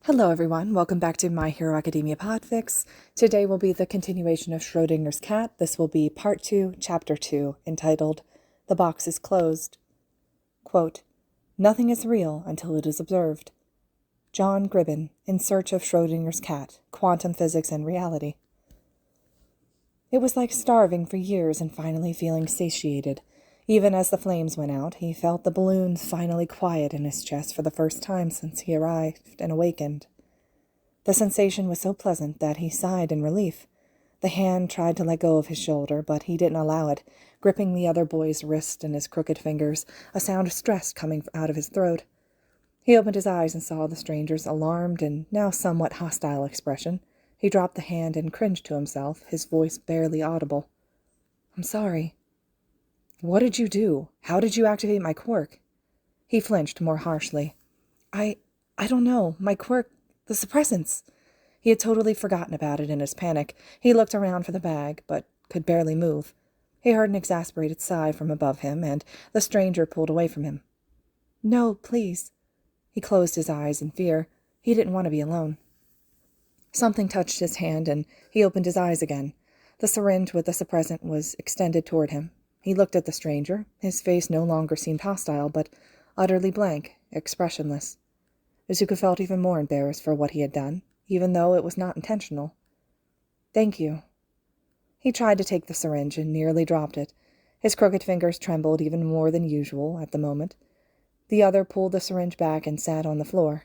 Hello everyone, welcome back to My Hero Academia Podfic. Today will be the continuation of Schrödinger's cat. This will be Part 2, Chapter 2, entitled, The Box is Closed. Quote, "Nothing is real until it is observed." John Gribben, In Search of Schrödinger's Cat, Quantum Physics and Reality. It was like starving for years and finally feeling satiated. Even as the flames went out, he felt the balloon finally quiet in his chest for the first time since he arrived and awakened. The sensation was so pleasant that he sighed in relief. The hand tried to let go of his shoulder, but he didn't allow it, gripping the other boy's wrist in his crooked fingers, a sound of stress coming out of his throat. He opened his eyes and saw the stranger's alarmed and now somewhat hostile expression. He dropped the hand and cringed to himself, his voice barely audible. "I'm sorry." "What did you do? How did you activate my quirk?" He flinched more harshly. I don't know. My quirk, the suppressants." He had totally forgotten about it in his panic. He looked around for the bag, but could barely move. He heard an exasperated sigh from above him, and the stranger pulled away from him. "No, please." He closed his eyes in fear. He didn't want to be alone. Something touched his hand, and he opened his eyes again. The syringe with the suppressant was extended toward him. He looked at the stranger. His face no longer seemed hostile, but utterly blank, expressionless. Izuku felt even more embarrassed for what he had done, even though it was not intentional. "Thank you." He tried to take the syringe and nearly dropped it. His crooked fingers trembled even more than usual at the moment. The other pulled the syringe back and sat on the floor.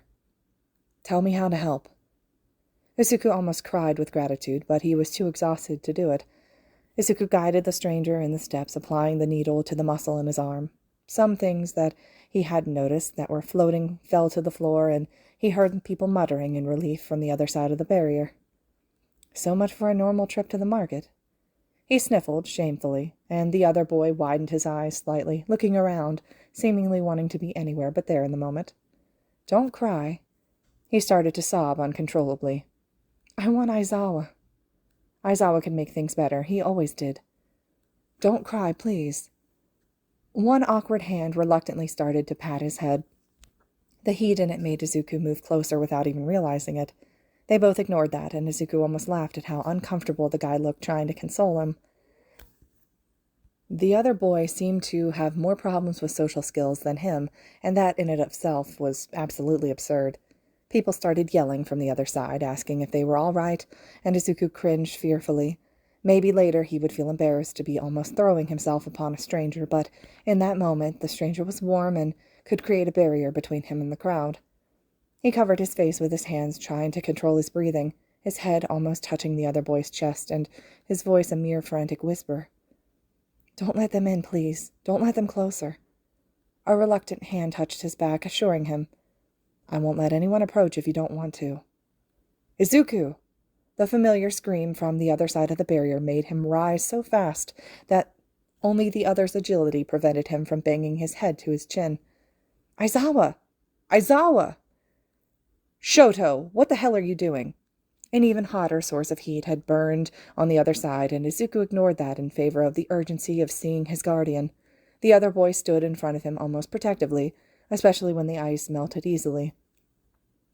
"Tell me how to help." Izuku almost cried with gratitude, but he was too exhausted to do it. Izuku guided the stranger in the steps, applying the needle to the muscle in his arm. Some things that he hadn't noticed that were floating fell to the floor, and he heard people muttering in relief from the other side of the barrier. So much for a normal trip to the market. He sniffled shamefully, and the other boy widened his eyes slightly, looking around, seemingly wanting to be anywhere but there in the moment. "Don't cry." He started to sob uncontrollably. "I want Aizawa." Aizawa could make things better. He always did. "Don't cry, please." One awkward hand reluctantly started to pat his head. The heat in it made Izuku move closer without even realizing it. They both ignored that, and Izuku almost laughed at how uncomfortable the guy looked trying to console him. The other boy seemed to have more problems with social skills than him, and that in and of itself was absolutely absurd. People started yelling from the other side, asking if they were all right, and Izuku cringed fearfully. Maybe later he would feel embarrassed to be almost throwing himself upon a stranger, but in that moment the stranger was warm and could create a barrier between him and the crowd. He covered his face with his hands, trying to control his breathing, his head almost touching the other boy's chest, and his voice a mere frantic whisper. "Don't let them in, please. Don't let them closer." A reluctant hand touched his back, assuring him, "I won't let anyone approach if you don't want to." "Izuku!" The familiar scream from the other side of the barrier made him rise so fast that only the other's agility prevented him from banging his head to his chin. "Aizawa! Aizawa!" "Shoto! What the hell are you doing?" An even hotter source of heat had burned on the other side, and Izuku ignored that in favor of the urgency of seeing his guardian. The other boy stood in front of him almost protectively, especially when the ice melted easily.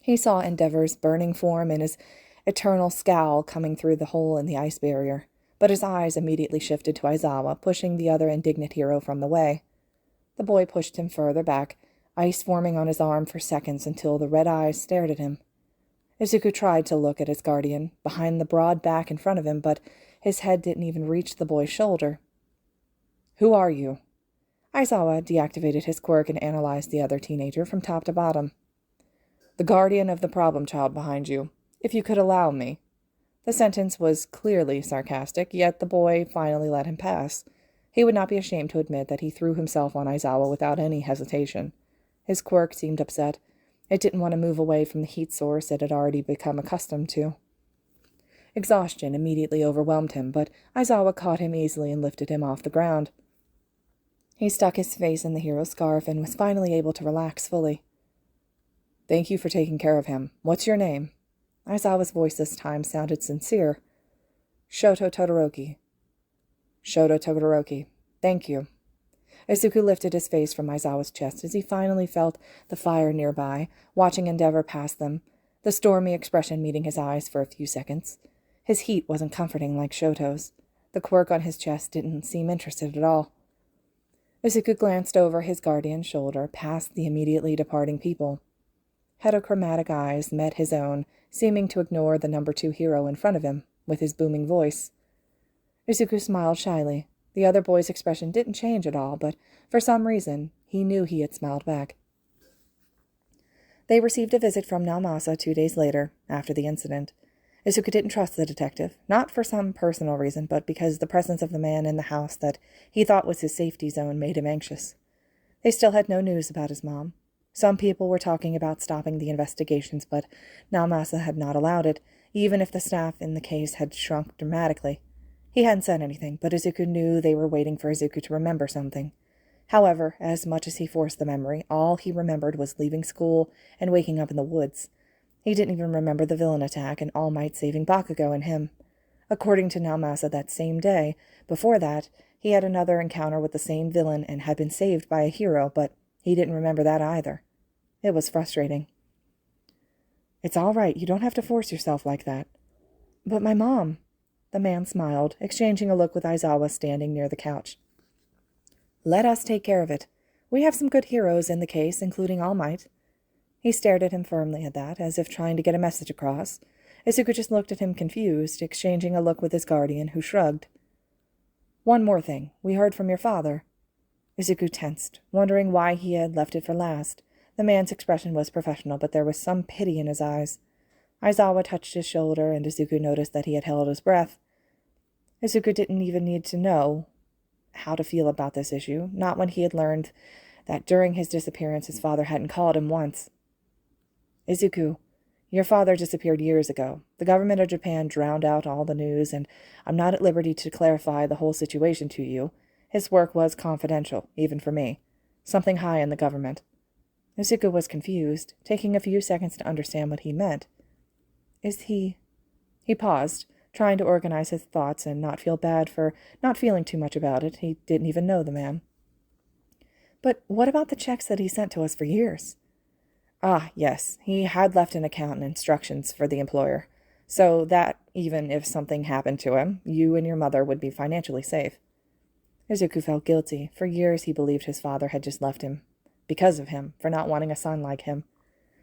He saw Endeavor's burning form and his eternal scowl coming through the hole in the ice barrier, but his eyes immediately shifted to Aizawa, pushing the other indignant hero from the way. The boy pushed him further back, ice forming on his arm for seconds until the red eyes stared at him. Izuku tried to look at his guardian, behind the broad back in front of him, but his head didn't even reach the boy's shoulder. "Who are you?" Aizawa deactivated his quirk and analyzed the other teenager from top to bottom. "The guardian of the problem child behind you. If you could allow me." The sentence was clearly sarcastic, yet the boy finally let him pass. He would not be ashamed to admit that he threw himself on Aizawa without any hesitation. His quirk seemed upset. It didn't want to move away from the heat source it had already become accustomed to. Exhaustion immediately overwhelmed him, but Aizawa caught him easily and lifted him off the ground. He stuck his face in the hero's scarf and was finally able to relax fully. "Thank you for taking care of him. What's your name?" Aizawa's voice this time sounded sincere. "Shoto Todoroki." "Shoto Todoroki. Thank you." Izuku lifted his face from Aizawa's chest as he finally felt the fire nearby, watching Endeavor pass them. the stormy expression meeting his eyes for a few seconds. His heat wasn't comforting like Shoto's. The quirk on his chest didn't seem interested at all. Izuku glanced over his guardian's shoulder, past the immediately departing people. Heterochromatic eyes met his own, seeming to ignore the number 2 hero in front of him, with his booming voice. Izuku smiled shyly. The other boy's expression didn't change at all, but for some reason, he knew he had smiled back. They received a visit from Naomasa 2 days later, after the incident. Izuku didn't trust the detective, not for some personal reason, but because the presence of the man in the house that he thought was his safety zone made him anxious. They still had no news about his mom. Some people were talking about stopping the investigations, but Naomasa had not allowed it, even if the staff in the case had shrunk dramatically. He hadn't said anything, but Izuku knew they were waiting for Izuku to remember something. However, as much as he forced the memory, all he remembered was leaving school and waking up in the woods. He didn't even remember the villain attack and All Might saving Bakugou and him. According to Naomasa, that same day, before that, he had another encounter with the same villain and had been saved by a hero, but he didn't remember that either. It was frustrating. "It's all right. You don't have to force yourself like that." "But my mom." The man smiled, exchanging a look with Aizawa standing near the couch. "Let us take care of it. We have some good heroes in the case, including All Might." He stared at him firmly at that, as if trying to get a message across. Izuku just looked at him confused, exchanging a look with his guardian, who shrugged. "One more thing. We heard from your father." Izuku tensed, wondering why he had left it for last. The man's expression was professional, but there was some pity in his eyes. Aizawa touched his shoulder, and Izuku noticed that he had held his breath. Izuku didn't even need to know how to feel about this issue, not when he had learned that during his disappearance his father hadn't called him once. "Izuku, your father disappeared years ago. The government of Japan drowned out all the news, and I'm not at liberty to clarify the whole situation to you. His work was confidential, even for me. Something high in the government." Izuku was confused, taking a few seconds to understand what he meant. "Is he—" He paused, trying to organize his thoughts and not feel bad for not feeling too much about it. He didn't even know the man. "But what about the checks that he sent to us for years?" "Ah, yes, he had left an account and instructions for the employer, so that, even if something happened to him, you and your mother would be financially safe." Izuku felt guilty. For years he believed his father had just left him, because of him, for not wanting a son like him.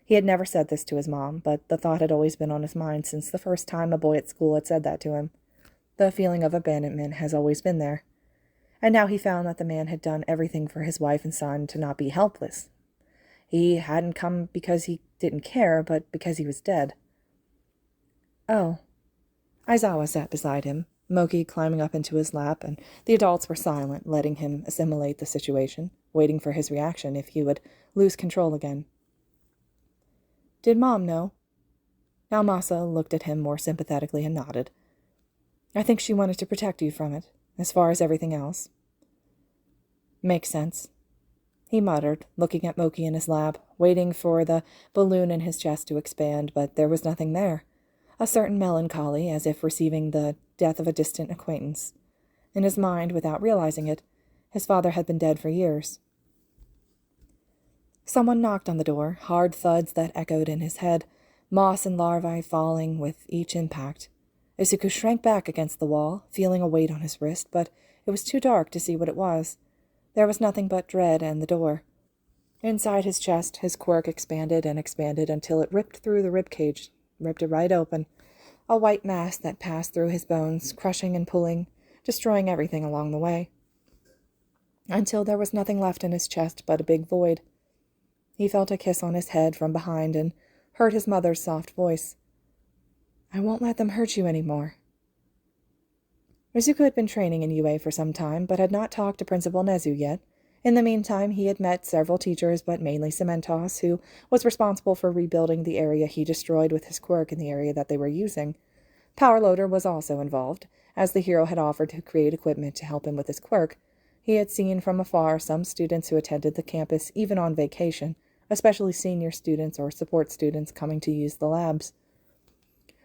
He had never said this to his mom, but the thought had always been on his mind since the first time a boy at school had said that to him. The feeling of abandonment has always been there. And now he found that the man had done everything for his wife and son to not be helpless. He hadn't come because he didn't care, but because he was dead. "Oh." Aizawa sat beside him, Moki climbing up into his lap, and the adults were silent, letting him assimilate the situation, waiting for his reaction if he would lose control again. "Did Mom know?" Naomasa looked at him more sympathetically and nodded. "I think she wanted to protect you from it, as far as everything else." "Makes sense," he muttered, looking at Moki in his lap, waiting for the balloon in his chest to expand, but there was nothing there. A certain melancholy, as if receiving the death of a distant acquaintance. In his mind, without realizing it, his father had been dead for years. Someone knocked on the door, hard thuds that echoed in his head, moss and larvae falling with each impact. Izuku shrank back against the wall, feeling a weight on his wrist, but it was too dark to see what it was. There was nothing but dread and the door. Inside his chest, his quirk expanded and expanded until it ripped through the ribcage, ripped it right open, a white mass that passed through his bones, crushing and pulling, destroying everything along the way. Until there was nothing left in his chest but a big void. He felt a kiss on his head from behind and heard his mother's soft voice. "I won't let them hurt you any more." Izuku had been training in UA for some time, but had not talked to Principal Nezu yet. In the meantime, he had met several teachers, but mainly Cementos, who was responsible for rebuilding the area he destroyed with his quirk in the area that they were using. Power Loader was also involved, as the hero had offered to create equipment to help him with his quirk. He had seen from afar some students who attended the campus even on vacation, especially senior students or support students coming to use the labs.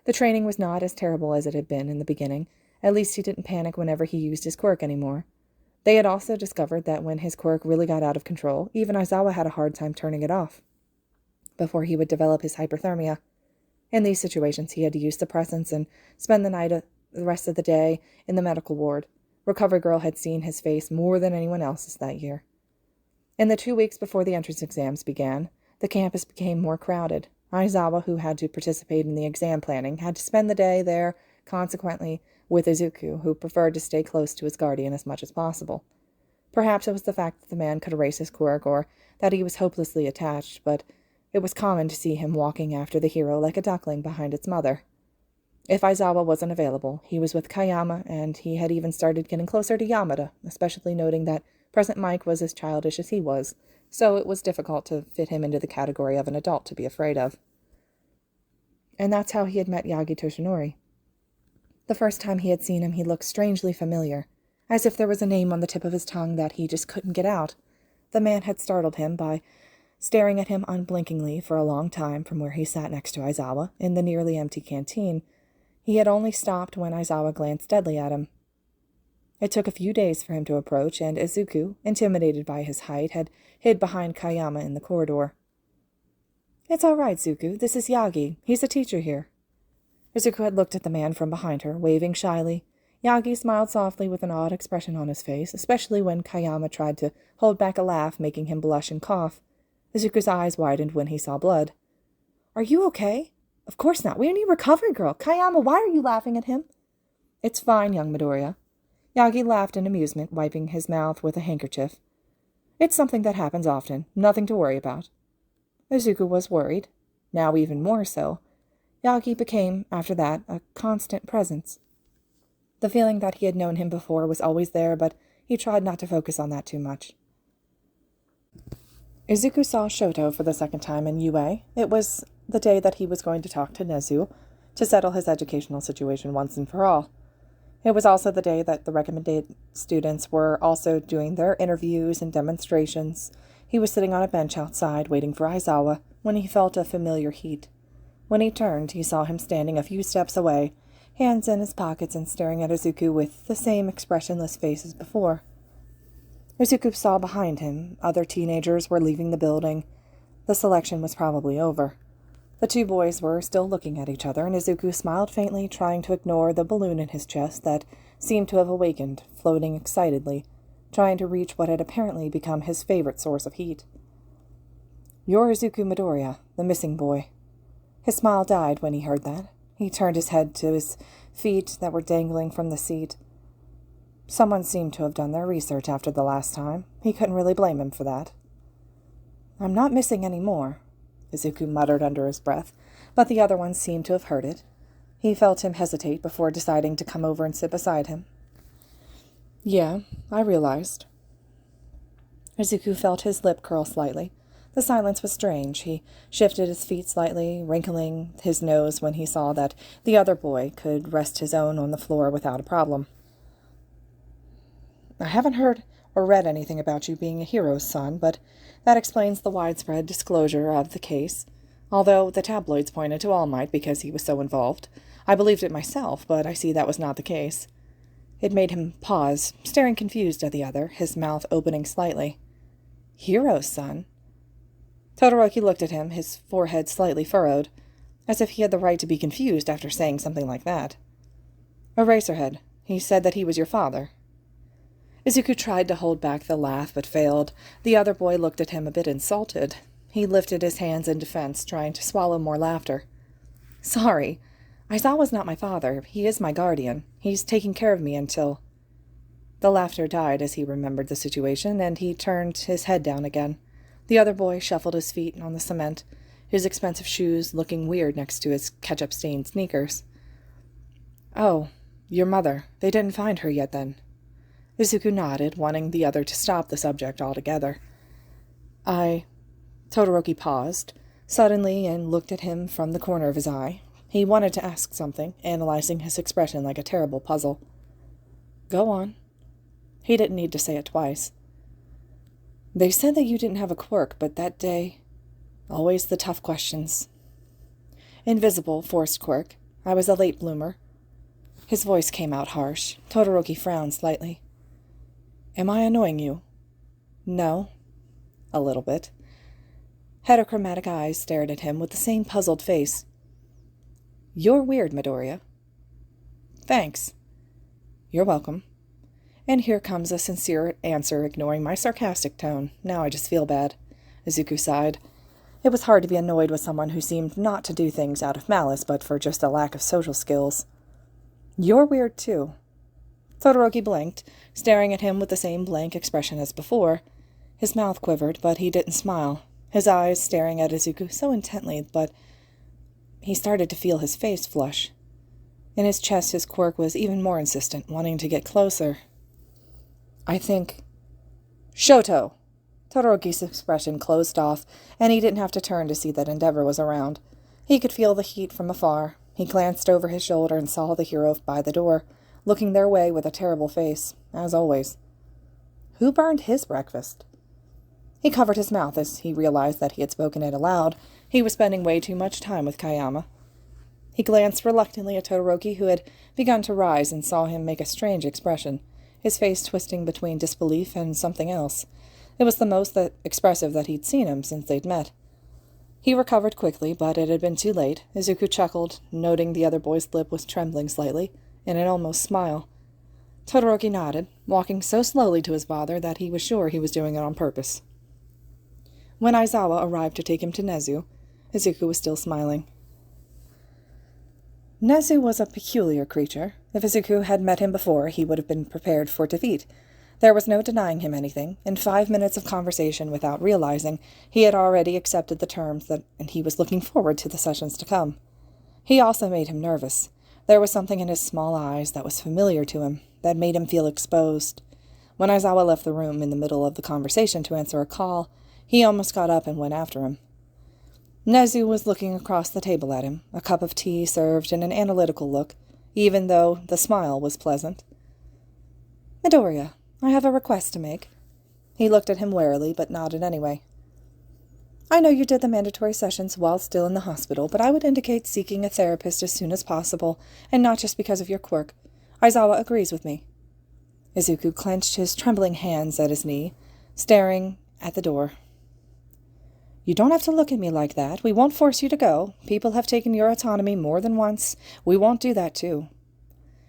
The training was not as terrible as it had been in the beginning. At least he didn't panic whenever he used his quirk anymore. They had also discovered that when his quirk really got out of control, even Aizawa had a hard time turning it off before he would develop his hyperthermia. In these situations, he had to use suppressants and spend the rest of the day in the medical ward. Recovery Girl had seen his face more than anyone else's that year. In the 2 weeks before the entrance exams began, the campus became more crowded. Aizawa, who had to participate in the exam planning, had to spend the day there, consequently, with Izuku, who preferred to stay close to his guardian as much as possible. Perhaps it was the fact that the man could erase his quirk, or that he was hopelessly attached, but it was common to see him walking after the hero like a duckling behind its mother. If Aizawa wasn't available, he was with Kayama, and he had even started getting closer to Yamada, especially noting that present Mike was as childish as he was, so it was difficult to fit him into the category of an adult to be afraid of. And that's how he had met Yagi Toshinori. The first time he had seen him, he looked strangely familiar, as if there was a name on the tip of his tongue that he just couldn't get out. The man had startled him by staring at him unblinkingly for a long time from where he sat next to Aizawa in the nearly empty canteen. He had only stopped when Aizawa glanced deadly at him. It took a few days for him to approach, and Izuku, intimidated by his height, had hid behind Kayama in the corridor. "It's all right, Zuku. This is Yagi. He's a teacher here." Izuku had looked at the man from behind her, waving shyly. Yagi smiled softly with an odd expression on his face, especially when Kayama tried to hold back a laugh, making him blush and cough. Izuku's eyes widened when he saw blood. "Are you okay?" "Of course not. We need Recovery Girl. Kayama, why are you laughing at him?" "It's fine, young Midoriya." Yagi laughed in amusement, wiping his mouth with a handkerchief. "It's something that happens often. Nothing to worry about." Izuku was worried. Now even more so. Yagi became, after that, a constant presence. The feeling that he had known him before was always there, but he tried not to focus on that too much. Izuku saw Shoto for the second time in UA. It was the day that he was going to talk to Nezu to settle his educational situation once and for all. It was also the day that the recommended students were also doing their interviews and demonstrations. He was sitting on a bench outside waiting for Aizawa when he felt a familiar heat. When he turned, he saw him standing a few steps away, hands in his pockets and staring at Izuku with the same expressionless face as before. Izuku saw behind him other teenagers were leaving the building. The selection was probably over. The two boys were still looking at each other, and Izuku smiled faintly, trying to ignore the balloon in his chest that seemed to have awakened, floating excitedly, trying to reach what had apparently become his favorite source of heat. "You're Izuku Midoriya, the missing boy." His smile died when he heard that. He turned his head to his feet that were dangling from the seat. Someone seemed to have done their research after the last time. He couldn't really blame him for that. "I'm not missing any more," Izuku muttered under his breath, but the other one seemed to have heard it. He felt him hesitate before deciding to come over and sit beside him. "Yeah, I realized." Izuku felt his lip curl slightly. The silence was strange. He shifted his feet slightly, wrinkling his nose when he saw that the other boy could rest his own on the floor without a problem. "I haven't heard or read anything about you being a hero's son, but that explains the widespread disclosure of the case. Although the tabloids pointed to All Might because he was so involved. I believed it myself, but I see that was not the case." It made him pause, staring confused at the other, his mouth opening slightly. "Hero's son?" Todoroki looked at him, his forehead slightly furrowed, as if he had the right to be confused after saying something like that. "Eraserhead. He said that he was your father." Izuku tried to hold back the laugh, but failed. The other boy looked at him a bit insulted. He lifted his hands in defense, trying to swallow more laughter. "Sorry. Aizawa's not my father. He is my guardian. He's taking care of me until—" The laughter died as he remembered the situation, and he turned his head down again. The other boy shuffled his feet on the cement, his expensive shoes looking weird next to his ketchup-stained sneakers. "Oh, your mother. They didn't find her yet, then?" Izuku nodded, wanting the other to stop the subject altogether. Todoroki paused, suddenly, and looked at him from the corner of his eye. He wanted to ask something, analyzing his expression like a terrible puzzle. "Go on." He didn't need to say it twice. "They said that you didn't have a quirk, but that day... Always the tough questions. Invisible, forced quirk. I was a late bloomer." His voice came out harsh. Todoroki frowned slightly. "Am I annoying you?" "No." "A little bit." Heterochromatic eyes stared at him with the same puzzled face. "You're weird, Midoriya." "Thanks." "You're welcome." And here comes a sincere answer, ignoring my sarcastic tone. Now I just feel bad. Izuku sighed. It was hard to be annoyed with someone who seemed not to do things out of malice, but for just a lack of social skills. "You're weird, too." Todoroki blinked, staring at him with the same blank expression as before. His mouth quivered, but he didn't smile, his eyes staring at Izuku so intently, but he started to feel his face flush. In his chest, his quirk was even more insistent, wanting to get closer. "I think—" "Shoto!" Todoroki's expression closed off, and he didn't have to turn to see that Endeavor was around. He could feel the heat from afar. He glanced over his shoulder and saw the hero by the door, looking their way with a terrible face, as always. Who burned his breakfast? He covered his mouth as he realized that he had spoken it aloud. He was spending way too much time with Kayama. He glanced reluctantly at Todoroki, who had begun to rise, and saw him make a strange expression, his face twisting between disbelief and something else. It was the most expressive that he'd seen him since they'd met. He recovered quickly, but it had been too late. Izuku chuckled, noting the other boy's lip was trembling slightly, in an almost smile. Todoroki nodded, walking so slowly to his father that he was sure he was doing it on purpose. When Aizawa arrived to take him to Nezu, Izuku was still smiling. Nezu was a peculiar creature. If Izuku had met him before, he would have been prepared for defeat. There was no denying him anything. In 5 minutes of conversation, without realizing, he had already accepted the terms and he was looking forward to the sessions to come. He also made him nervous. There was something in his small eyes that was familiar to him, that made him feel exposed. When Aizawa left the room in the middle of the conversation to answer a call, he almost got up and went after him. Nezu was looking across the table at him, a cup of tea served in an analytical look, even though the smile was pleasant. "Midoriya, I have a request to make." He looked at him warily, but nodded anyway. "I know you did the mandatory sessions while still in the hospital, but I would indicate seeking a therapist as soon as possible, and not just because of your quirk. Aizawa agrees with me." Izuku clenched his trembling hands at his knee, staring at the door. "You don't have to look at me like that. We won't force you to go. People have taken your autonomy more than once. We won't do that, too."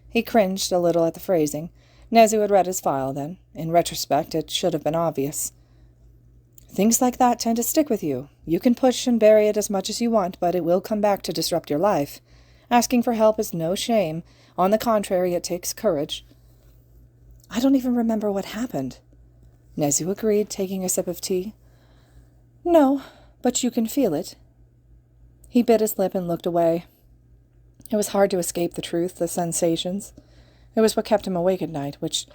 He cringed a little at the phrasing. Nezu had read his file then. In retrospect, it should have been obvious. "Things like that tend to stick with you. You can push and bury it as much as you want, but it will come back to disrupt your life. Asking for help is no shame. On the contrary, it takes courage." "I don't even remember what happened." Nezu agreed, taking a sip of tea. "No, but you can feel it." He bit his lip and looked away. It was hard to escape the truth, the sensations. It was what kept him awake at night, which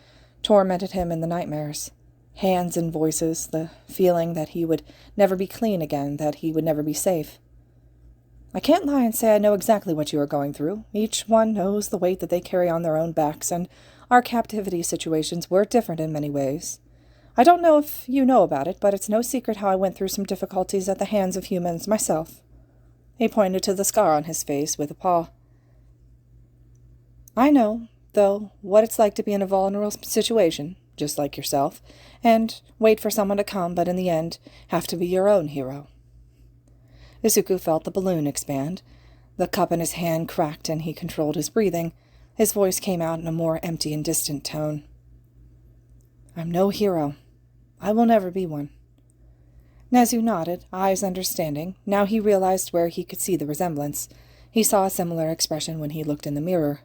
tormented him in the nightmares. Hands and voices, the feeling that he would never be clean again, that he would never be safe. "I can't lie and say I know exactly what you are going through. Each one knows the weight that they carry on their own backs, and our captivity situations were different in many ways. I don't know if you know about it, but it's no secret how I went through some difficulties at the hands of humans myself." He pointed to the scar on his face with a paw. "I know, though, what it's like to be in a vulnerable situation, just like yourself, and wait for someone to come, but in the end, have to be your own hero." Izuku felt the balloon expand. The cup in his hand cracked, and he controlled his breathing. His voice came out in a more empty and distant tone. "I'm no hero. I will never be one." Nezu nodded, eyes understanding. Now he realized where he could see the resemblance. He saw a similar expression when he looked in the mirror.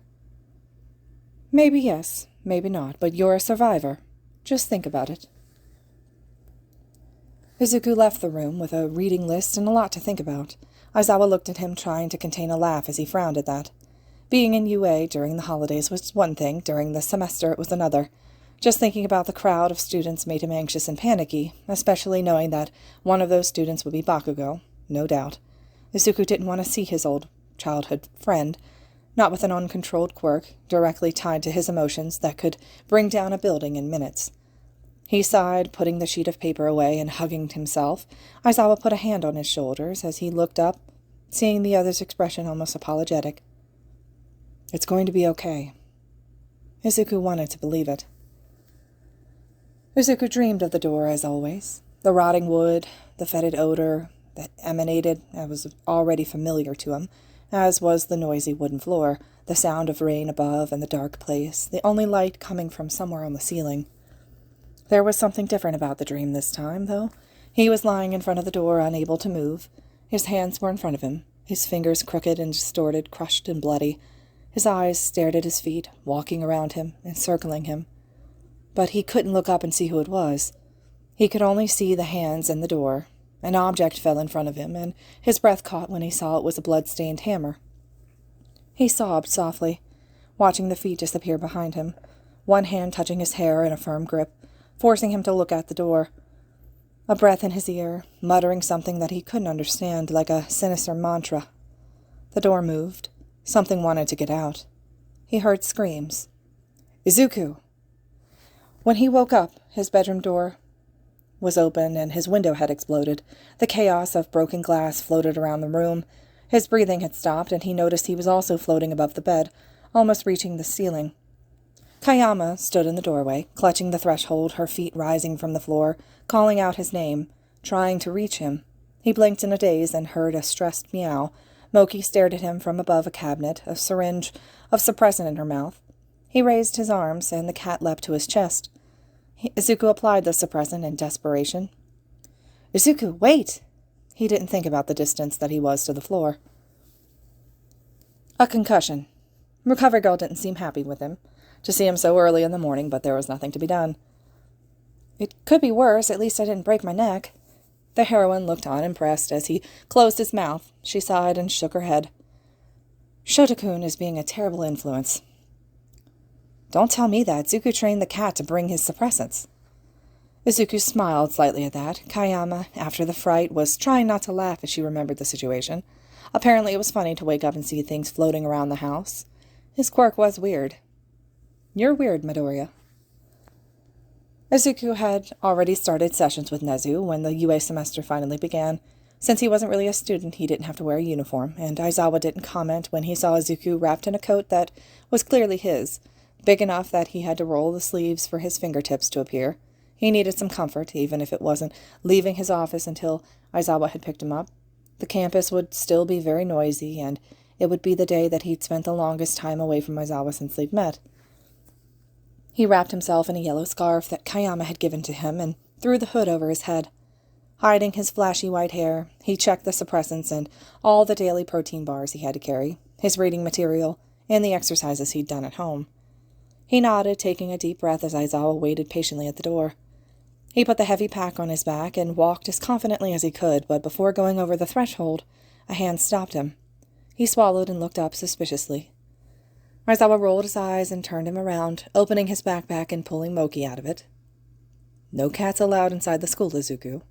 "Maybe yes, maybe not, but you're a survivor. Just think about it." Izuku left the room with a reading list and a lot to think about. Aizawa looked at him, trying to contain a laugh as he frowned at that. Being in UA during the holidays was one thing, during the semester it was another. Just thinking about the crowd of students made him anxious and panicky, especially knowing that one of those students would be Bakugou, no doubt. Izuku didn't want to see his old childhood friend, not with an uncontrolled quirk, directly tied to his emotions that could bring down a building in minutes. He sighed, putting the sheet of paper away and hugging himself. Aizawa put a hand on his shoulders as he looked up, seeing the other's expression almost apologetic. "It's going to be okay." Izuku wanted to believe it. Izuku dreamed of the door as always. The rotting wood, the fetid odor that emanated, was already familiar to him, as was the noisy wooden floor, the sound of rain above and the dark place, the only light coming from somewhere on the ceiling. There was something different about the dream this time, though. He was lying in front of the door, unable to move. His hands were in front of him, his fingers crooked and distorted, crushed and bloody. His eyes stared at his feet, walking around him, encircling him. But he couldn't look up and see who it was. He could only see the hands and the door. An object fell in front of him, and his breath caught when he saw it was a blood-stained hammer. He sobbed softly, watching the feet disappear behind him, one hand touching his hair in a firm grip, forcing him to look at the door. A breath in his ear, muttering something that he couldn't understand, like a sinister mantra. The door moved. Something wanted to get out. He heard screams. "Izuku!" When he woke up, his bedroom door was open and his window had exploded. The chaos of broken glass floated around the room. His breathing had stopped, and he noticed he was also floating above the bed, almost reaching the ceiling. Kayama stood in the doorway, clutching the threshold, her feet rising from the floor, calling out his name, trying to reach him. He blinked in a daze and heard a stressed meow. Moki stared at him from above a cabinet, a syringe of suppressant in her mouth. He raised his arms, and the cat leapt to his chest. Izuku applied the suppressant in desperation. "Izuku, wait!" He didn't think about the distance that he was to the floor. A concussion. Recovery Girl didn't seem happy with him, to see him so early in the morning, but there was nothing to be done. "It could be worse. At least I didn't break my neck." The heroine looked unimpressed as he closed his mouth. She sighed and shook her head. "Shoto-kun is being a terrible influence." "Don't tell me that. Izuku trained the cat to bring his suppressants." Izuku smiled slightly at that. Kayama, after the fright, was trying not to laugh as she remembered the situation. Apparently it was funny to wake up and see things floating around the house. His quirk was weird. "You're weird, Midoriya." Izuku had already started sessions with Nezu when the UA semester finally began. Since he wasn't really a student, he didn't have to wear a uniform, and Aizawa didn't comment when he saw Izuku wrapped in a coat that was clearly his, big enough that he had to roll the sleeves for his fingertips to appear. He needed some comfort, even if it wasn't leaving his office until Aizawa had picked him up. The campus would still be very noisy, and it would be the day that he'd spent the longest time away from Aizawa since they'd met. He wrapped himself in a yellow scarf that Kayama had given to him and threw the hood over his head. Hiding his flashy white hair, he checked the suppressants and all the daily protein bars he had to carry, his reading material, and the exercises he'd done at home. He nodded, taking a deep breath as Aizawa waited patiently at the door. He put the heavy pack on his back and walked as confidently as he could, but before going over the threshold, a hand stopped him. He swallowed and looked up suspiciously. Aizawa rolled his eyes and turned him around, opening his backpack and pulling Moki out of it. "No cats allowed inside the school, Izuku.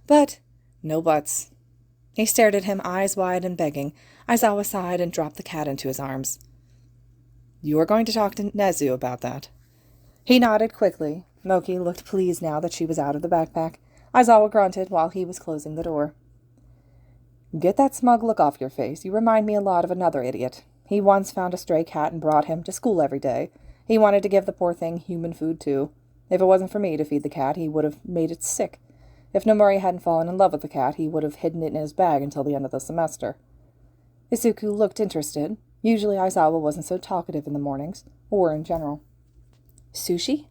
But no buts." He stared at him, eyes wide and begging. Aizawa sighed and dropped the cat into his arms. "You are going to talk to Nezu about that." He nodded quickly. Moki looked pleased now that she was out of the backpack. Aizawa grunted while he was closing the door. "Get that smug look off your face. You remind me a lot of another idiot. He once found a stray cat and brought him to school every day. He wanted to give the poor thing human food, too. If it wasn't for me to feed the cat, he would have made it sick. If Nomori hadn't fallen in love with the cat, he would have hidden it in his bag until the end of the semester." Izuku looked interested. Usually Aizawa wasn't so talkative in the mornings, or in general. "Sushi?"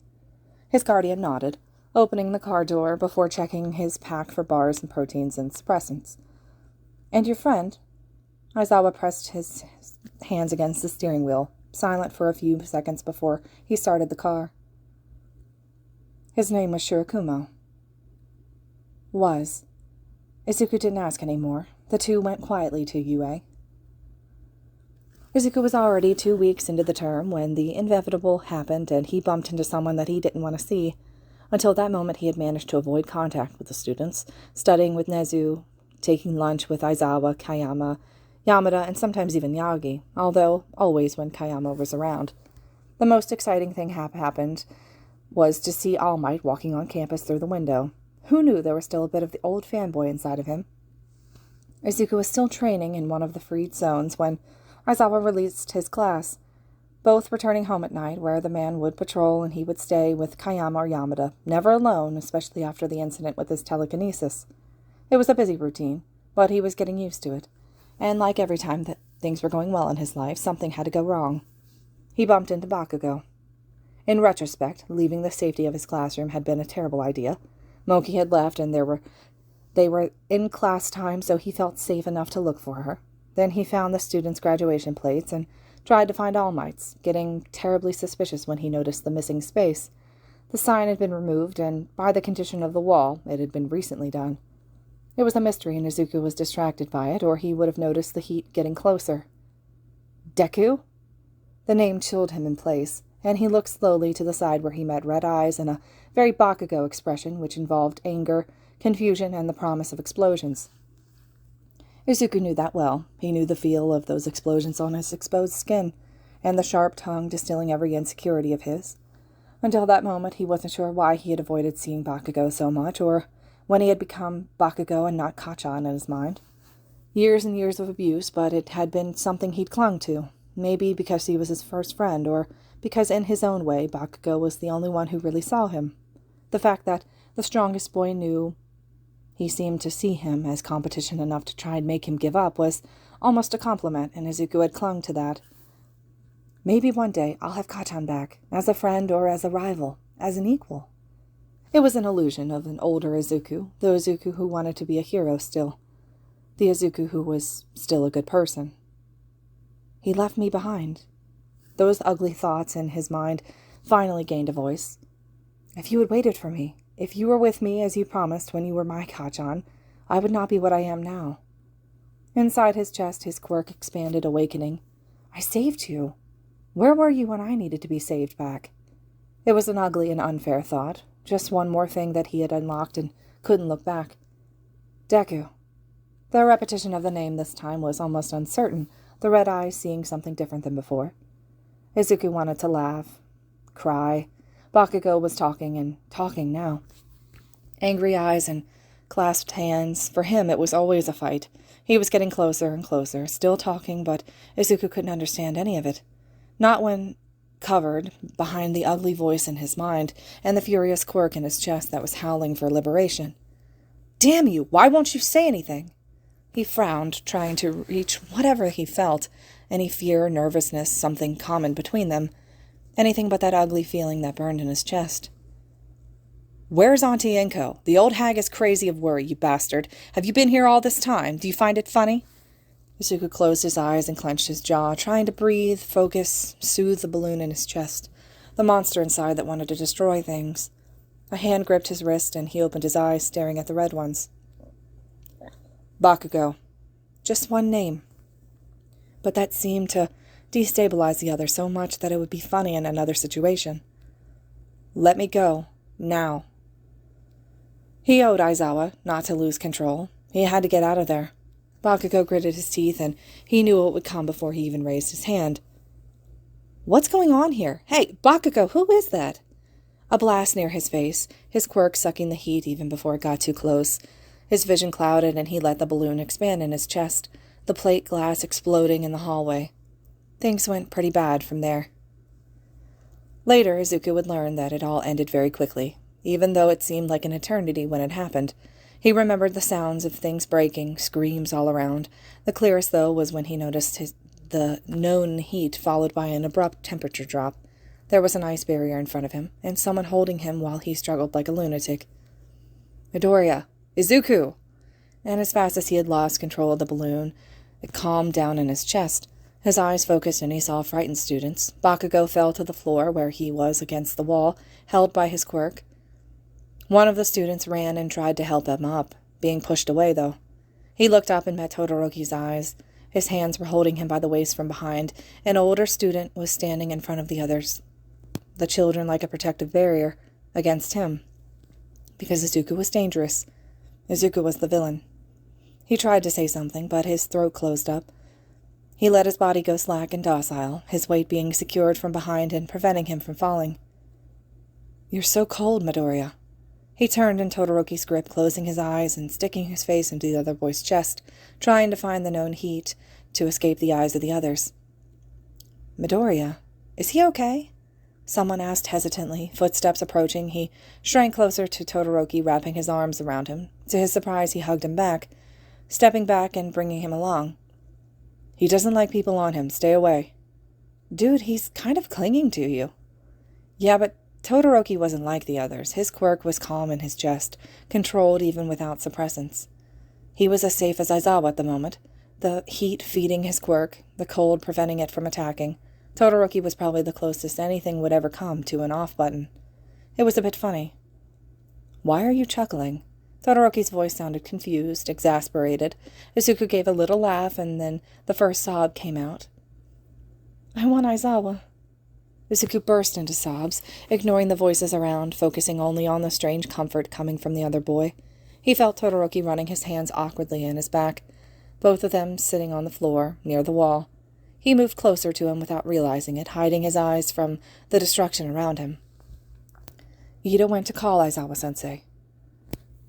His guardian nodded, opening the car door before checking his pack for bars and proteins and suppressants. "And your friend?" Aizawa pressed his hands against the steering wheel, silent for a few seconds before he started the car. "His name was Shirakumo." "Was." Izuku didn't ask any more. The two went quietly to UA. Izuku was already 2 weeks into the term when the inevitable happened, and he bumped into someone that he didn't want to see. Until that moment he had managed to avoid contact with the students, studying with Nezu, taking lunch with Aizawa, Kayama, Yamada, and sometimes even Yagi, although always when Kayama was around. The most exciting thing happened was to see All Might walking on campus through the window. Who knew there was still a bit of the old fanboy inside of him? Izuku was still training in one of the freed zones when Aizawa released his class, both returning home at night, where the man would patrol and he would stay with Kayama or Yamada, never alone, especially after the incident with his telekinesis. It was a busy routine, but he was getting used to it, and like every time that Things were going well in his life. Something had to go wrong. He bumped into Bakugou. In retrospect, leaving the safety of his classroom had been a terrible idea. Moki had left, and they were in class time, so he felt safe enough to look for her. Then he found the students' graduation plates and tried to find All Might's, getting terribly suspicious when he noticed the missing space. The sign had been removed, and by the condition of the wall, it had been recently done. It was a mystery, and Izuku was distracted by it, or he would have noticed the heat getting closer. Deku? The name chilled him in place, and he looked slowly to the side where he met red eyes and a very Bakugou expression which involved anger, confusion, and the promise of explosions. Izuku knew that well. He knew the feel of those explosions on his exposed skin, and the sharp tongue distilling every insecurity of his. Until that moment, he wasn't sure why he had avoided seeing Bakugou so much, or when he had become Bakugou and not Kachan in his mind. Years and years of abuse, but it had been something he'd clung to, maybe because he was his first friend, or because in his own way Bakugou was the only one who really saw him. The fact that the strongest boy knew he seemed to see him as competition enough to try and make him give up was almost a compliment, and Izuku had clung to that. Maybe one day I'll have Kachan back, as a friend or as a rival, as an equal. It was an illusion of an older Izuku, the Izuku who wanted to be a hero still. The Izuku who was still a good person. He left me behind. Those ugly thoughts in his mind finally gained a voice. If you had waited for me, if you were with me as you promised when you were my Kachan, I would not be what I am now. Inside his chest, his quirk expanded, awakening. I saved you. Where were you when I needed to be saved back? It was an ugly and unfair thought, just one more thing that he had unlocked and couldn't look back. Deku. The repetition of the name this time was almost uncertain, the red eyes seeing something different than before. Izuku wanted to laugh, cry. Bakugou was talking, and talking now. Angry eyes and clasped hands. For him, it was always a fight. He was getting closer and closer, still talking, but Izuku couldn't understand any of it. Not when covered behind the ugly voice in his mind and the furious quirk in his chest that was howling for liberation. Damn you! Why won't you say anything? He frowned, trying to reach whatever he felt, any fear, nervousness, something common between them. Anything but that ugly feeling that burned in his chest. Where's Auntie Inko? The old hag is crazy of worry, you bastard. Have you been here all this time? Do you find it funny? Izuku closed his eyes and clenched his jaw, trying to breathe, focus, soothe the balloon in his chest, the monster inside that wanted to destroy things. A hand gripped his wrist, and he opened his eyes, staring at the red ones. Bakugou. Just one name. But that seemed to destabilize the other so much that it would be funny in another situation. Let me go. Now. He owed Aizawa not to lose control. He had to get out of there. Bakugou gritted his teeth, and he knew what would come before he even raised his hand. What's going on here? Hey, Bakugou, who is that? A blast near his face, his quirk sucking the heat even before it got too close. His vision clouded, and he let the balloon expand in his chest, the plate glass exploding in the hallway. Things went pretty bad from there. Later, Izuku would learn that it all ended very quickly, even though it seemed like an eternity when it happened. He remembered the sounds of things breaking, screams all around. The clearest, though, was when he noticed the known heat followed by an abrupt temperature drop. There was an ice barrier in front of him, and someone holding him while he struggled like a lunatic. Midoriya! Izuku! And as fast as he had lost control of the balloon, it calmed down in his chest. His eyes focused, and he saw frightened students. Bakugou fell to the floor where he was against the wall, held by his quirk. One of the students ran and tried to help him up, being pushed away, though. He looked up and met Todoroki's eyes. His hands were holding him by the waist from behind. An older student was standing in front of the others, the children like a protective barrier, against him. Because Izuku was dangerous. Izuku was the villain. He tried to say something, but his throat closed up. He let his body go slack and docile, his weight being secured from behind and preventing him from falling. You're so cold, Midoriya. He turned in Todoroki's grip, closing his eyes and sticking his face into the other boy's chest, trying to find the known heat to escape the eyes of the others. Midoriya, is he okay? Someone asked hesitantly, footsteps approaching. He shrank closer to Todoroki, wrapping his arms around him. To his surprise, he hugged him back, stepping back and bringing him along. He doesn't like people on him. Stay away. Dude, he's kind of clinging to you. Yeah, but Todoroki wasn't like the others. His quirk was calm in his jest, controlled even without suppressants. He was as safe as Aizawa at the moment, the heat feeding his quirk, the cold preventing it from attacking. Todoroki was probably the closest anything would ever come to an off button. It was a bit funny. Why are you chuckling? Todoroki's voice sounded confused, exasperated. Izuku gave a little laugh, and then the first sob came out. I want Aizawa. Izuku burst into sobs, ignoring the voices around, focusing only on the strange comfort coming from the other boy. He felt Todoroki running his hands awkwardly in his back, both of them sitting on the floor, near the wall. He moved closer to him without realizing it, hiding his eyes from the destruction around him. Ida went to call Aizawa-sensei.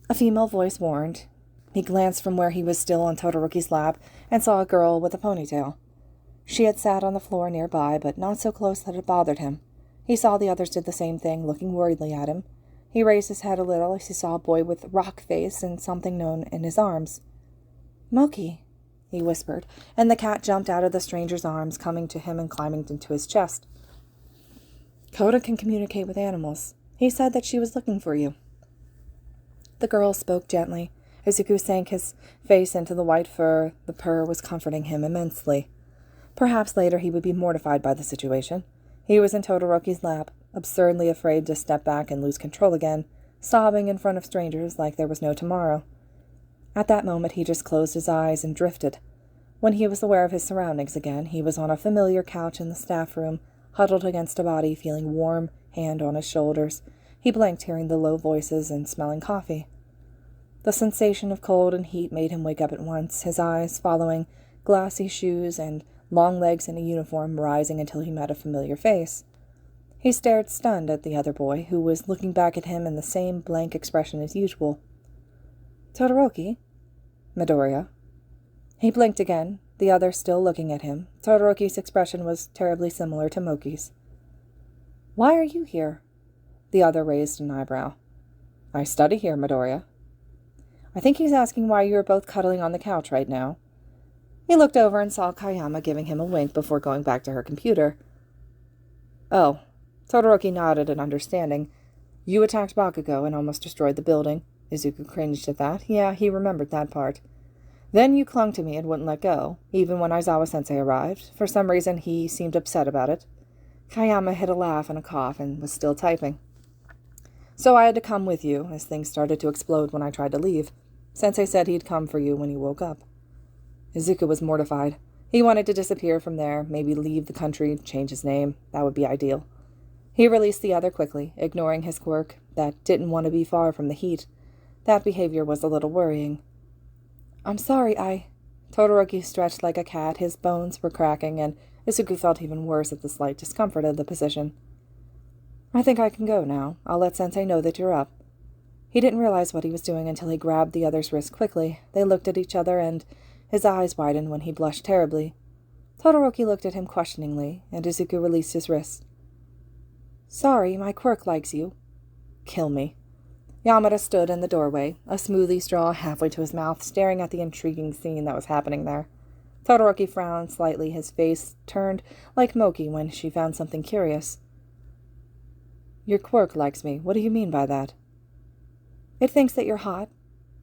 A female voice warned. He glanced from where he was still on Todoroki's lap and saw a girl with a ponytail. She had sat on the floor nearby, but not so close that it bothered him. He saw the others did the same thing, looking worriedly at him. He raised his head a little as he saw a boy with rock face and something known in his arms. Moki, he whispered, and the cat jumped out of the stranger's arms, coming to him and climbing into his chest. Koda can communicate with animals. He said that she was looking for you. The girl spoke gently. Izuku sank his face into the white fur. The purr was comforting him immensely. Perhaps later he would be mortified by the situation. He was in Todoroki's lap, absurdly afraid to step back and lose control again, sobbing in front of strangers like there was no tomorrow. At that moment he just closed his eyes and drifted. When he was aware of his surroundings again, he was on a familiar couch in the staff room, huddled against a body, feeling warm hand on his shoulders. He blinked, hearing the low voices and smelling coffee. The sensation of cold and heat made him wake up at once, his eyes following glassy shoes and long legs in a uniform rising until he met a familiar face. He stared stunned at the other boy, who was looking back at him in the same blank expression as usual. Todoroki? Midoriya. He blinked again, the other still looking at him. Todoroki's expression was terribly similar to Moki's. Why are you here? The other raised an eyebrow. I study here, Midoriya. I think he's asking why you are both cuddling on the couch right now. He looked over and saw Kayama giving him a wink before going back to her computer. Oh. Todoroki nodded in understanding. You attacked Bakugou and almost destroyed the building. Izuku cringed at that. Yeah, he remembered that part. Then you clung to me and wouldn't let go, even when Aizawa-sensei arrived. For some reason, he seemed upset about it. Kayama hid a laugh and a cough and was still typing. So I had to come with you, as things started to explode when I tried to leave. Sensei said he'd come for you when he woke up. Izuku was mortified. He wanted to disappear from there, maybe leave the country, change his name. That would be ideal. He released the other quickly, ignoring his quirk, that didn't want to be far from the heat. That behavior was a little worrying. I'm sorry, Todoroki stretched like a cat, his bones were cracking, and Izuku felt even worse at the slight discomfort of the position. I think I can go now. I'll let Sensei know that you're up. He didn't realize what he was doing until he grabbed the other's wrist quickly. They looked at each other, and his eyes widened when he blushed terribly. Todoroki looked at him questioningly, and Izuku released his wrist. Sorry, my quirk likes you. Kill me. Yamada stood in the doorway, a smoothie straw halfway to his mouth, staring at the intriguing scene that was happening there. Todoroki frowned slightly, his face turned like Moki when she found something curious. Your quirk likes me. What do you mean by that? It thinks that you're hot.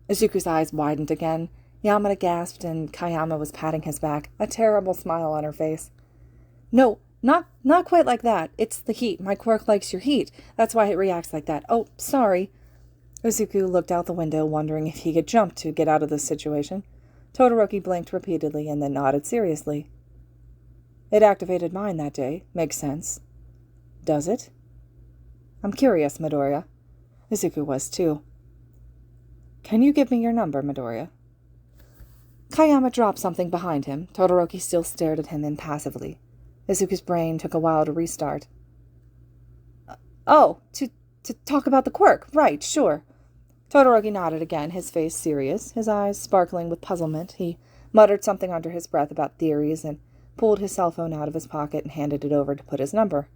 Izuku's eyes widened again. Yamada gasped, and Kayama was patting his back, a terrible smile on her face. No, not quite like that. It's the heat. My quirk likes your heat. That's why it reacts like that. Oh, sorry. Izuku looked out the window, wondering if he could jump to get out of this situation. Todoroki blinked repeatedly and then nodded seriously. It activated mine that day. Makes sense. Does it? I'm curious, Midoriya. Izuku was too. Can you give me your number, Midoriya? Kayama dropped something behind him. Todoroki still stared at him impassively. Izuku's brain took a while to restart. Oh, to talk about the quirk. Right, sure. Todoroki nodded again, his face serious, his eyes sparkling with puzzlement. He muttered something under his breath about theories and pulled his cell phone out of his pocket and handed it over to put his number.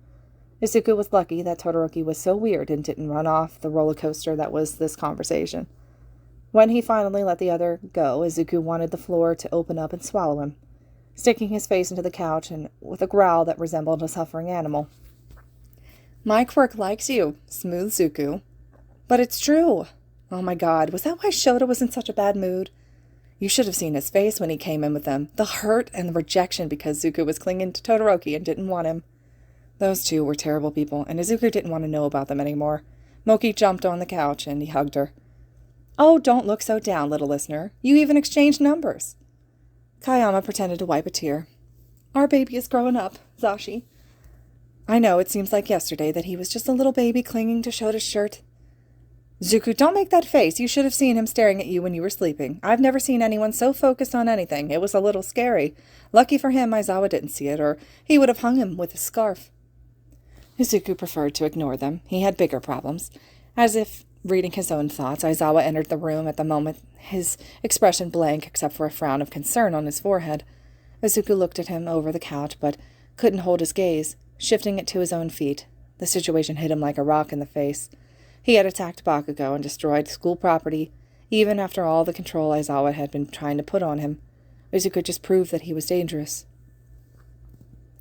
Izuku was lucky that Todoroki was so weird and didn't run off the roller coaster that was this conversation. When he finally let the other go, Izuku wanted the floor to open up and swallow him. sticking his face into the couch and with a growl that resembled a suffering animal. "My quirk likes you, smooth Zuko. But it's true. Oh my God, was that why Shoto was in such a bad mood? You should have seen his face when he came in with them. The hurt and the rejection because Zuko was clinging to Todoroki and didn't want him. Those two were terrible people, and Izuku didn't want to know about them anymore. Moki jumped on the couch, and he hugged her. Oh, don't look so down, little listener. You even exchanged numbers. Kayama pretended to wipe a tear. Our baby is growing up, Zashi. I know, it seems like yesterday that he was just a little baby clinging to Shota's shirt. Zuko, don't make that face. You should have seen him staring at you when you were sleeping. I've never seen anyone so focused on anything. It was a little scary. Lucky for him, Aizawa didn't see it, or he would have hung him with his scarf. Izuku preferred to ignore them. He had bigger problems. As if reading his own thoughts, Aizawa entered the room at the moment, his expression blank except for a frown of concern on his forehead. Izuku looked at him over the couch, but couldn't hold his gaze, shifting it to his own feet. The situation hit him like a rock in the face. He had attacked Bakugou and destroyed school property, even after all the control Aizawa had been trying to put on him. Izuku just proved that he was dangerous.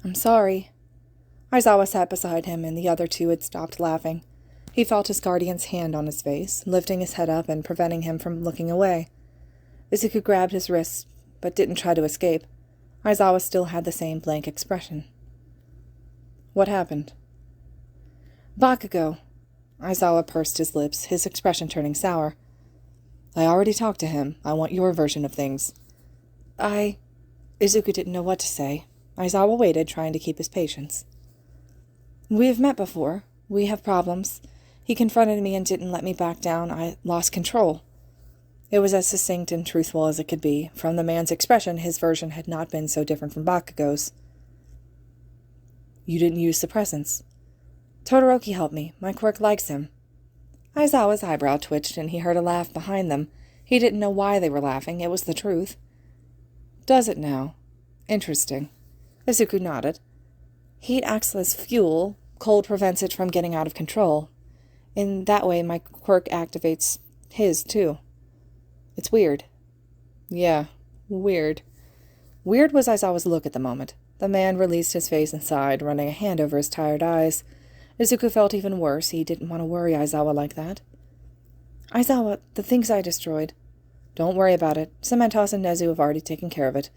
I'm sorry. Aizawa sat beside him, and the other two had stopped laughing. He felt his guardian's hand on his face, lifting his head up and preventing him from looking away. Izuku grabbed his wrists, but didn't try to escape. Aizawa still had the same blank expression. What happened? Bakugou. Aizawa pursed his lips, his expression turning sour. I already talked to him. I want your version of things. Izuku didn't know what to say. Aizawa waited, trying to keep his patience. We have met before. We have problems. He confronted me and didn't let me back down. I lost control. It was as succinct and truthful as it could be. From the man's expression, his version had not been so different from Bakugou's. You didn't use suppressants. Todoroki helped me. My quirk likes him. Aizawa's eyebrow twitched, and he heard a laugh behind them. He didn't know why they were laughing. It was the truth. Does it now? Interesting. Izuku nodded. Heat acts as fuel. Cold prevents it from getting out of control. In that way, my quirk activates his, too. It's weird. Yeah, weird. Weird was Aizawa's look at the moment. The man released his face and sighed, running a hand over his tired eyes. Izuku felt even worse. He didn't want to worry Aizawa like that. Aizawa, the things I destroyed. Don't worry about it. Cementos and Nezu have already taken care of it.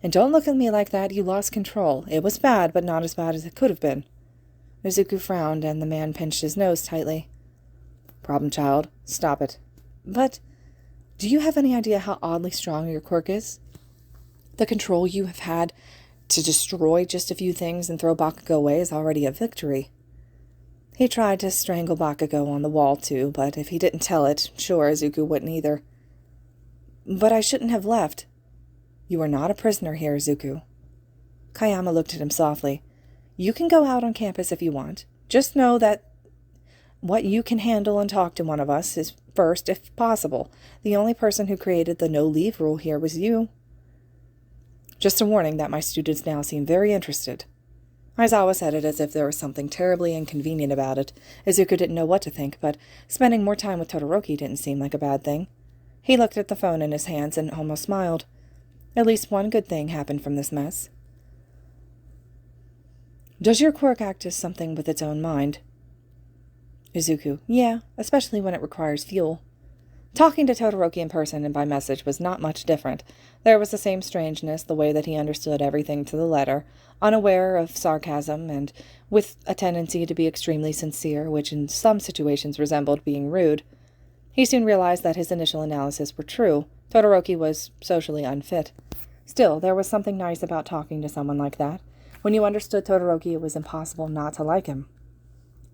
And don't look at me like that. You lost control. It was bad, but not as bad as it could have been. Izuku frowned, and the man pinched his nose tightly. Problem child. Stop it. But do you have any idea how oddly strong your quirk is? The control you have had to destroy just a few things and throw Bakugou away is already a victory. He tried to strangle Bakugou on the wall, too, but if he didn't tell it, sure, Izuku wouldn't either. But I shouldn't have left. You are not a prisoner here, Izuku. Kayama looked at him softly. You can go out on campus if you want. Just know that what you can handle and talk to one of us is first, if possible. The only person who created the no-leave rule here was you. Just a warning that my students now seem very interested. Aizawa said it as if there was something terribly inconvenient about it. Izuku didn't know what to think, but spending more time with Todoroki didn't seem like a bad thing. He looked at the phone in his hands and almost smiled. At least one good thing happened from this mess. Does your quirk act as something with its own mind? Izuku, yeah, especially when it requires fuel. Talking to Todoroki in person and by message was not much different. There was the same strangeness, the way that he understood everything to the letter, unaware of sarcasm and with a tendency to be extremely sincere, which in some situations resembled being rude. He soon realized that his initial analysis were true. Todoroki was socially unfit. Still, there was something nice about talking to someone like that. When you understood Todoroki, it was impossible not to like him.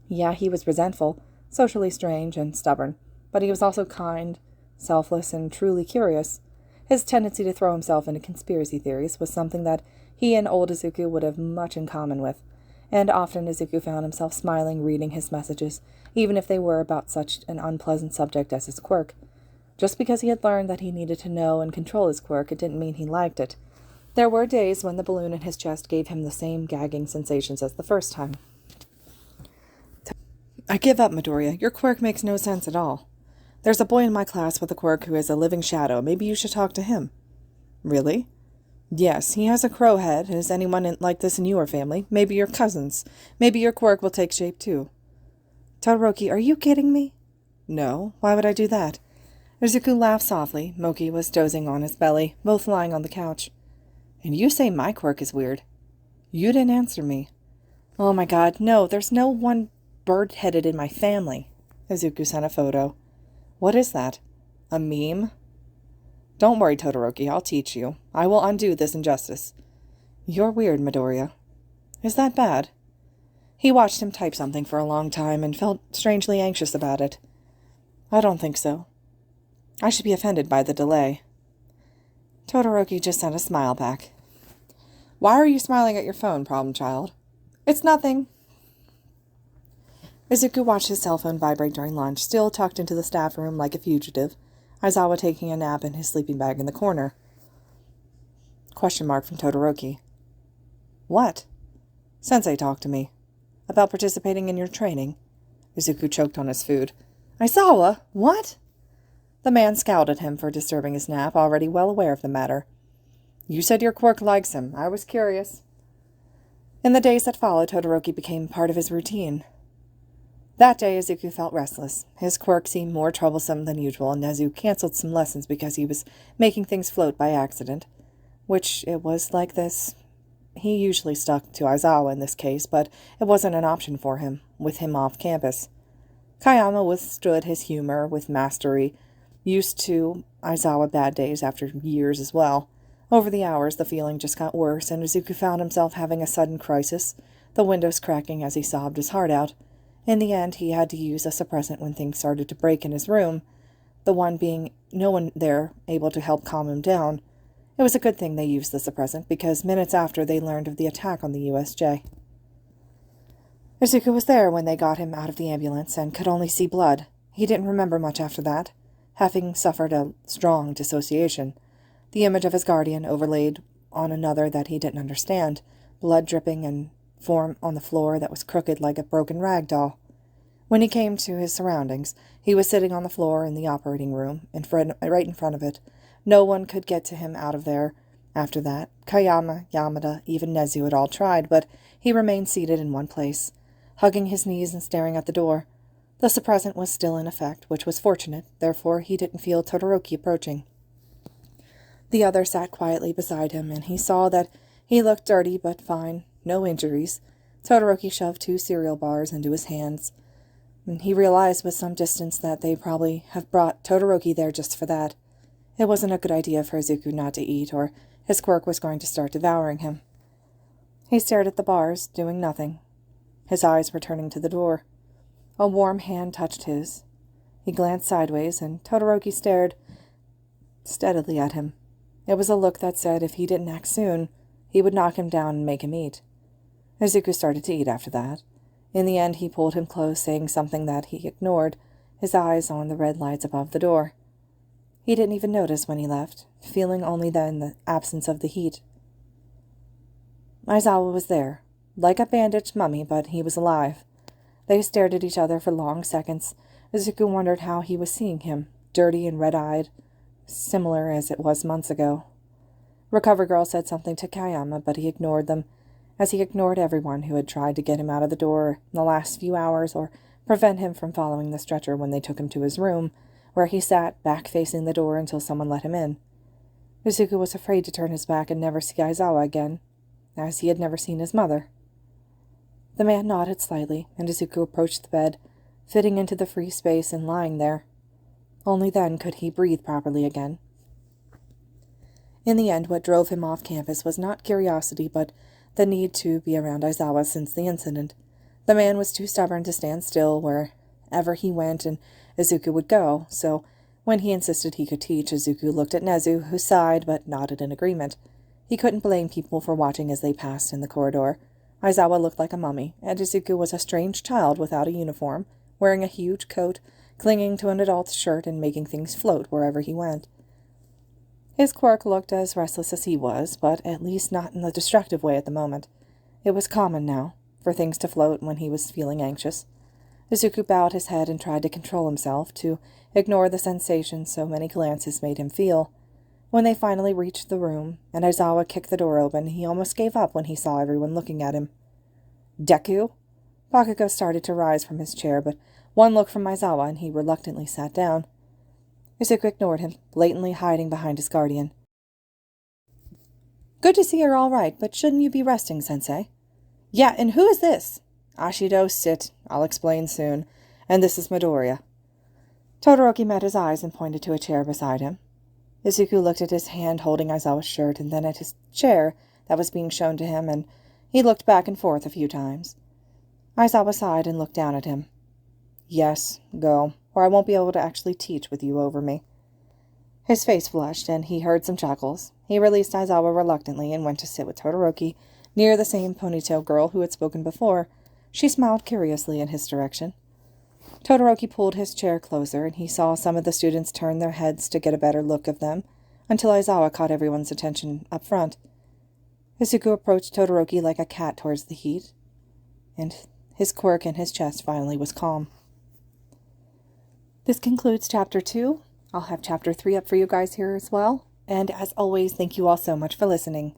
Yeah, he was resentful, socially strange, and stubborn, but he was also kind, selfless, and truly curious. His tendency to throw himself into conspiracy theories was something that he and old Izuku would have much in common with, and often Izuku found himself smiling reading his messages, even if they were about such an unpleasant subject as his quirk. Just because he had learned that he needed to know and control his quirk, it didn't mean he liked it. There were days when the balloon in his chest gave him the same gagging sensations as the first time. I give up, Midoriya. Your quirk makes no sense at all. There's a boy in my class with a quirk who is a living shadow. Maybe you should talk to him. Really? Yes, he has a crow head. Is anyone like this in your family? Maybe your cousins. Maybe your quirk will take shape too. Todoroki, are you kidding me? No, why would I do that? Izuku laughed softly. Moki was dozing on his belly, both lying on the couch. And you say my quirk is weird. You didn't answer me. Oh my god, no, there's no one bird-headed in my family. Izuku sent a photo. What is that? A meme? Don't worry, Todoroki, I'll teach you. I will undo this injustice. You're weird, Midoriya. Is that bad? He watched him type something for a long time and felt strangely anxious about it. I don't think so. I should be offended by the delay. Todoroki just sent a smile back. Why are you smiling at your phone, problem child? It's nothing. Izuku watched his cell phone vibrate during lunch, still tucked into the staff room like a fugitive, Aizawa taking a nap in his sleeping bag in the corner. Question mark from Todoroki. What? Sensei talked to me. About participating in your training. Izuku choked on his food. Aizawa? What? The man scowled at him for disturbing his nap, already well aware of the matter. You said your quirk likes him. I was curious. In the days that followed, Todoroki became part of his routine. That day, Izuku felt restless. His quirk seemed more troublesome than usual, and Nezu canceled some lessons because he was making things float by accident. Which, it was like this. He usually stuck to Aizawa in this case, but it wasn't an option for him, with him off campus. Kayama withstood his humor with mastery, used to Aizawa bad days after years as well. Over the hours, the feeling just got worse, and Izuku found himself having a sudden crisis, the windows cracking as he sobbed his heart out. In the end, he had to use a suppressant when things started to break in his room, the one being no one there able to help calm him down. It was a good thing they used the suppressant, because minutes after they learned of the attack on the USJ. Izuku was there when they got him out of the ambulance and could only see blood. He didn't remember much after that, having suffered a strong dissociation. The image of his guardian overlaid on another that he didn't understand, blood dripping and form on the floor that was crooked like a broken rag doll. When he came to his surroundings, he was sitting on the floor in the operating room, right in front of it. No one could get to him out of there. After that, Kayama, Yamada, even Nezu had all tried, but he remained seated in one place, hugging his knees and staring at the door. The suppressant was still in effect, which was fortunate, therefore he didn't feel Todoroki approaching. The other sat quietly beside him, and he saw that he looked dirty but fine, no injuries. Todoroki shoved 2 cereal bars into his hands. And he realized with some distance that they probably have brought Todoroki there just for that. It wasn't a good idea for Izuku not to eat, or his quirk was going to start devouring him. He stared at the bars, doing nothing. His eyes were turning to the door. A warm hand touched his. He glanced sideways, and Todoroki stared steadily at him. It was a look that said if he didn't act soon, he would knock him down and make him eat. Izuku started to eat after that. In the end, he pulled him close, saying something that he ignored, his eyes on the red lights above the door. He didn't even notice when he left, feeling only then the absence of the heat. Aizawa was there, like a bandaged mummy, but he was alive. They stared at each other for long seconds. Izuku wondered how he was seeing him, dirty and red-eyed, similar as it was months ago. Recover Girl said something to Kayama, but he ignored them, as he ignored everyone who had tried to get him out of the door in the last few hours or prevent him from following the stretcher when they took him to his room, where he sat, back-facing the door until someone let him in. Izuku was afraid to turn his back and never see Aizawa again, as he had never seen his mother. The man nodded slightly, and Izuku approached the bed, fitting into the free space and lying there. Only then could he breathe properly again. In the end, what drove him off campus was not curiosity, but the need to be around Aizawa since the incident. The man was too stubborn to stand still wherever he went, and Izuku would go, so when he insisted he could teach, Izuku looked at Nezu, who sighed but nodded in agreement. He couldn't blame people for watching as they passed in the corridor. Aizawa looked like a mummy, and Izuku was a strange child without a uniform, wearing a huge coat, clinging to an adult's shirt and making things float wherever he went. His quirk looked as restless as he was, but at least not in the destructive way at the moment. It was common now, for things to float when he was feeling anxious. Izuku bowed his head and tried to control himself, to ignore the sensation so many glances made him feel. When they finally reached the room, and Aizawa kicked the door open, he almost gave up when he saw everyone looking at him. "Deku?" Bakugou started to rise from his chair, but one look from Aizawa and he reluctantly sat down. Izuku ignored him, blatantly hiding behind his guardian. "Good to see you're all right, but shouldn't you be resting, Sensei?" "Yeah, and who is this?" "Ashido, sit. I'll explain soon. And this is Midoriya." Todoroki met his eyes and pointed to a chair beside him. Izuku looked at his hand holding Aizawa's shirt and then at his chair that was being shown to him, and he looked back and forth a few times. Aizawa sighed and looked down at him. "Yes, go, or I won't be able to actually teach with you over me." His face flushed, and he heard some chuckles. He released Aizawa reluctantly and went to sit with Todoroki, near the same ponytail girl who had spoken before. She smiled curiously in his direction. Todoroki pulled his chair closer, and he saw some of the students turn their heads to get a better look of them, until Aizawa caught everyone's attention up front. Izuku approached Todoroki like a cat towards the heat, and his quirk in his chest finally was calm. This concludes Chapter 2. I'll have Chapter 3 up for you guys here as well. And as always, thank you all so much for listening.